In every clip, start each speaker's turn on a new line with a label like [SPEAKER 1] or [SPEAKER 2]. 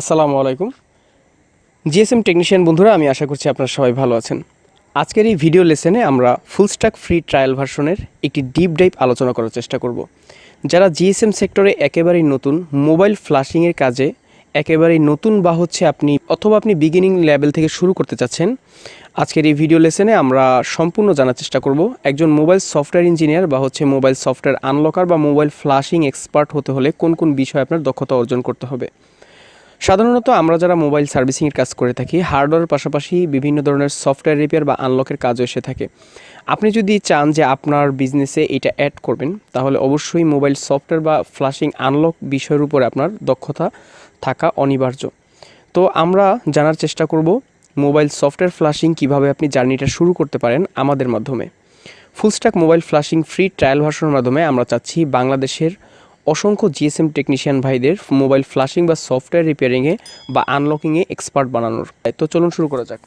[SPEAKER 1] আসসালামু আলাইকুম GSM technician বন্ধুরা, আমি আশা করছি আপনারা সবাই ভালো আছেন। আজকের এই ভিডিও লেসনে আমরা ফুল স্ট্যাক ফ্রি ট্রায়াল ভার্সনের একটি ডিপ ডাইভ আলোচনা করার চেষ্টা করব। যারা জিএসএম সেক্টরে একেবারেই নতুন, মোবাইল ফ্ল্যাশিংয়ের কাজে একেবারেই নতুন বা আপনি বিগিনিং লেভেল থেকে শুরু করতে চাচ্ছেন, আজকের এই ভিডিও লেসনে আমরা সম্পূর্ণ জানার চেষ্টা করব একজন মোবাইল সফটওয়্যার ইঞ্জিনিয়ার বা মোবাইল সফটওয়্যার আনলকার বা মোবাইল ফ্ল্যাশিং এক্সপার্ট হতে হলে কোন কোন বিষয়ে আপনার দক্ষতা অর্জন করতে হবে। সাধারণত আমরা যারা মোবাইল সার্ভিসিংয়ের কাজ করে থাকি, হার্ডওয়্যারের পাশাপাশি বিভিন্ন ধরনের সফটওয়্যার রিপেয়ার বা আনলকের কাজও এসে থাকে। আপনি যদি চান যে আপনার বিজনেসে এটা অ্যাড করবেন, তাহলে অবশ্যই মোবাইল সফটওয়্যার বা ফ্ল্যাশিং আনলক বিষয়ের উপরে আপনার দক্ষতা থাকা অনিবার্য। তো আমরা জানার চেষ্টা করব মোবাইল সফটওয়্যার ফ্ল্যাশিং কীভাবে আপনি জার্নিটা শুরু করতে পারেন আমাদের মাধ্যমে। ফুলস্ট্যাক মোবাইল ফ্ল্যাশিং ফ্রি ট্রায়াল ভার্সনের মাধ্যমে আমরা চাচ্ছি বাংলাদেশের অসংখ্য জিএসএম টেকনিশিয়ান ভাইদের মোবাইল ফ্ল্যাশিং বা সফটওয়্যার রিপেয়ারিংয়ে বা আনলকিংয়ে এক্সপার্ট বানানোর। তো চলুন শুরু করা যাক।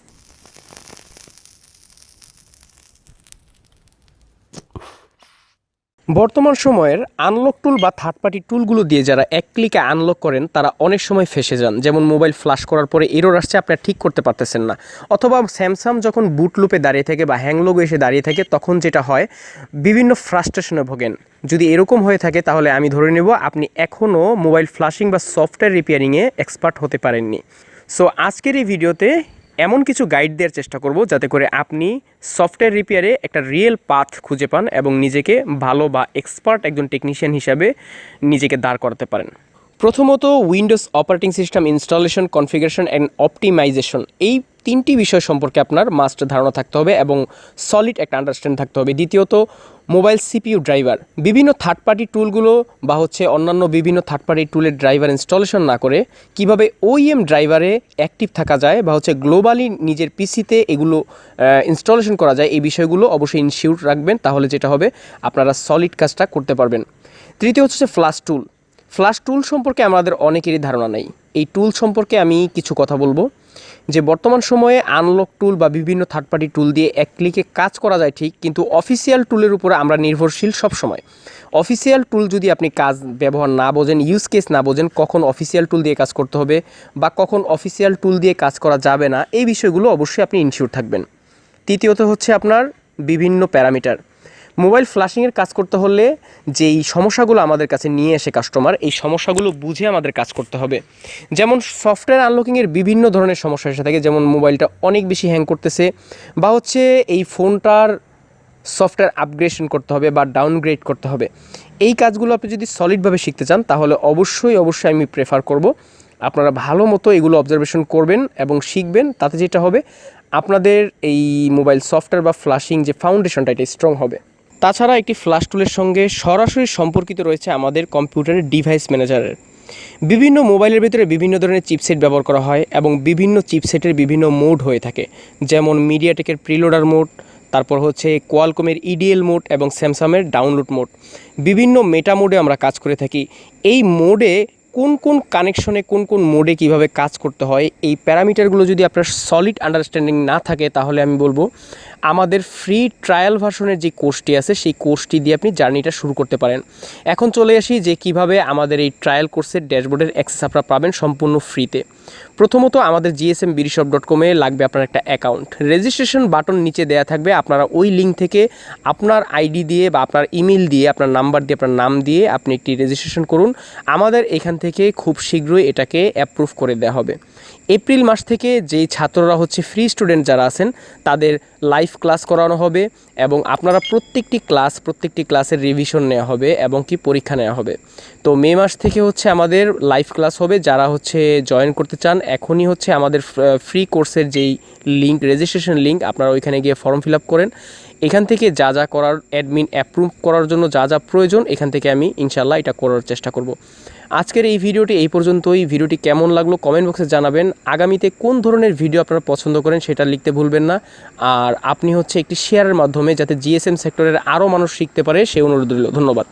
[SPEAKER 1] বর্তমান সময়ের আনলক টুল বা থার্ড পার্টি টুলগুলো দিয়ে যারা এক ক্লিকে আনলক করেন, তারা অনেক সময় ফেসে যান। যেমন মোবাইল ফ্ল্যাশ করার পরে এরর আসছে, আপনারা ঠিক করতে পারতেছেন না, অথবা স্যামসাং যখন বুট লুপে দাঁড়িয়ে থাকে বা হ্যাংলোগো এসে দাঁড়িয়ে থাকে, তখন যেটা হয় বিভিন্ন ফ্রাস্ট্রেশনে ভোগেন। যদি এরকম হয়ে থাকে তাহলে আমি ধরে নেব আপনি এখনও মোবাইল ফ্ল্যাশিং বা সফটওয়্যার রিপেয়ারিংয়ে এক্সপার্ট হতে পারেননি। সো আজকের এই ভিডিওতে এমন কিছু গাইড দেওয়ার চেষ্টা করব যাতে করে আপনি সফটওয়্যার রিপেয়ারে একটা রিয়েল পাথ খুঁজে পান এবং নিজেকে ভালো বা এক্সপার্ট একজন টেকনিশিয়ান হিসাবে নিজেকে দাঁড় করাতে পারেন। প্রথমত, Windows operating system installation, configuration and optimisation, এই তিনটি বিষয় সম্পর্কে আপনার মাস্ট ধারণা থাকতে হবে এবং সলিড একটা আন্ডারস্ট্যান্ড থাকতে হবে। দ্বিতীয়ত, মোবাইল সিপিইউ ড্রাইভার, বিভিন্ন থার্ড পার্টি টুলগুলো বা অন্যান্য বিভিন্ন থার্ড পার্টি টুলের ড্রাইভার ইনস্টলেশন না করে কিভাবে ওইএম ড্রাইভারে অ্যাক্টিভ থাকা যায় বা গ্লোবালি নিজের পিসিতে এগুলো ইনস্টলেশন করা যায়, এই বিষয়গুলো অবশ্যই ইনশিওর রাখবেন। তাহলে যেটা হবে আপনারা সলিড কাজটা করতে পারবেন। তৃতীয় হচ্ছে ফ্ল্যাশ টুল। ফ্ল্যাশ টুল সম্পর্কে আমাদের অনেকেরই ধারণা নেই। এই টুল সম্পর্কে আমি কিছু কথা বলবো যে বর্তমান সময়ে আনলক টুল বা বিভিন্ন থার্ড পার্টি টুল দিয়ে এক ক্লিকে কাজ করা যায় ঠিক, কিন্তু অফিসিয়াল টুলের উপরে আমরা নির্ভরশীল সবসময়। অফিসিয়াল টুল যদি আপনি কাজ ব্যবহার না বোঝেন, ইউজ কেস না বোঝেন, কখন অফিসিয়াল টুল দিয়ে কাজ করতে হবে বা কখন অফিসিয়াল টুল দিয়ে কাজ করা যাবে না, এই বিষয়গুলো অবশ্যই আপনি ইনশিওর থাকবেন। তৃতীয়ত হচ্ছে আপনার বিভিন্ন প্যারামিটার। মোবাইল ফ্ল্যাশিংয়ের কাজ করতে হলে যেই সমস্যাগুলো আমাদের কাছে নিয়ে আসে কাস্টমার, এই সমস্যাগুলো বুঝে আমাদের কাজ করতে হবে। যেমন সফটওয়্যার আনলকিংয়ের বিভিন্ন ধরনের সমস্যা এসে থাকে, যেমন মোবাইলটা অনেক বেশি হ্যাং করতেছে বা এই ফোনটার সফটওয়্যার আপগ্রেডেশন করতে হবে বা ডাউনগ্রেড করতে হবে। এই কাজগুলো আপনি যদি সলিডভাবে শিখতে চান, তাহলে অবশ্যই আমি প্রেফার করব আপনারা ভালো মতো এগুলো অবজারভেশন করবেন এবং শিখবেন। তাতে যেটা হবে আপনাদের এই মোবাইল সফটওয়্যার বা ফ্ল্যাশিং যে ফাউন্ডেশনটা, এটা স্ট্রং হবে। তাছাড়া একটি ফ্ল্যাশ টুলের সঙ্গে সরাসরি সম্পর্কিত রয়েছে আমাদের কম্পিউটারের ডিভাইস ম্যানেজারের। বিভিন্ন মোবাইলের ভিতরে বিভিন্ন ধরনের চিপসেট ব্যবহার করা হয় এবং বিভিন্ন চিপসেটের বিভিন্ন মোড হয়ে থাকে, যেমন মিডিয়াটেকের প্রিলোডার মোড, তারপর কোয়ালকমের ইডিএল মোড এবং স্যামসাংয়ের ডাউনলোড মোড। বিভিন্ন মেটা মোডে আমরা কাজ করে থাকি। এই মোডে কোন কোন কানেকশনে কোন কোন মোডে কিভাবে কাজ করতে হয়, এই প্যারামিটারগুলো যদি আপনার সলিড আন্ডারস্ট্যান্ডিং না থাকে, তাহলে আমি বলবো আমাদের ফ্রি ট্রায়াল ভার্সনের যে কোর্সটি আছে, সেই কোর্সটি দিয়ে আপনি জার্নিটা শুরু করতে পারেন। এখন চলে আসি যে কিভাবে আমাদের এই ট্রায়াল কোর্সের ড্যাশবোর্ডের অ্যাক্সেস আপনারা পাবেন সম্পূর্ণ ফ্রিতে। প্রথমত, আমাদের gsmbidyshop.com লাগবে আপনার একটা অ্যাকাউন্ট। রেজিস্ট্রেশন বাটন নিচে দেওয়া থাকবে, আপনারা ওই লিঙ্ক থেকে আপনার আইডি দিয়ে বা আপনার ইমেল দিয়ে, আপনার নাম্বার দিয়ে, আপনার নাম দিয়ে আপনি একটি রেজিস্ট্রেশন করুন। আমাদের এখান থেকে খুব শীঘ্রই এটাকে অ্যাপ্রুভ করে দেওয়া হবে। এপ্রিল মাস থেকে যেই ছাত্ররা ফ্রি স্টুডেন্ট যারা আছেন, তাদের লাইভ ক্লাস করানো হবে এবং আপনারা প্রত্যেকটি ক্লাসের রিভিশন নেওয়া হবে এবং পরীক্ষা নেওয়া হবে। তো মে মাস থেকে আমাদের লাইভ ক্লাস হবে। যারা জয়েন করতে চান, এখনই আমাদের ফ্রি কোর্সের যেই লিঙ্ক, রেজিস্ট্রেশন লিঙ্ক, আপনারা ওইখানে গিয়ে ফর্ম ফিল আপ করেন। এখান থেকে যা যা করার, অ্যাডমিন অ্যাপ্রুভ করার জন্য যা যা প্রয়োজন, এখান থেকে আমি ইনশাল্লাহ এটা করার চেষ্টা করব। আজকের এই ভিডিওটি এই পর্যন্তই। ভিডিওটি কেমন লাগলো কমেন্ট বক্সে জানাবেন। আগামীতে কোন ধরনের ভিডিও আপনারা পছন্দ করেন সেটা লিখতে ভুলবেন না। আর আপনি একটি শেয়ারের মাধ্যমে যাতে জিএসএম সেক্টরের আরও মানুষ শিখতে পারে, সেই অনুরোধ রইল। ধন্যবাদ।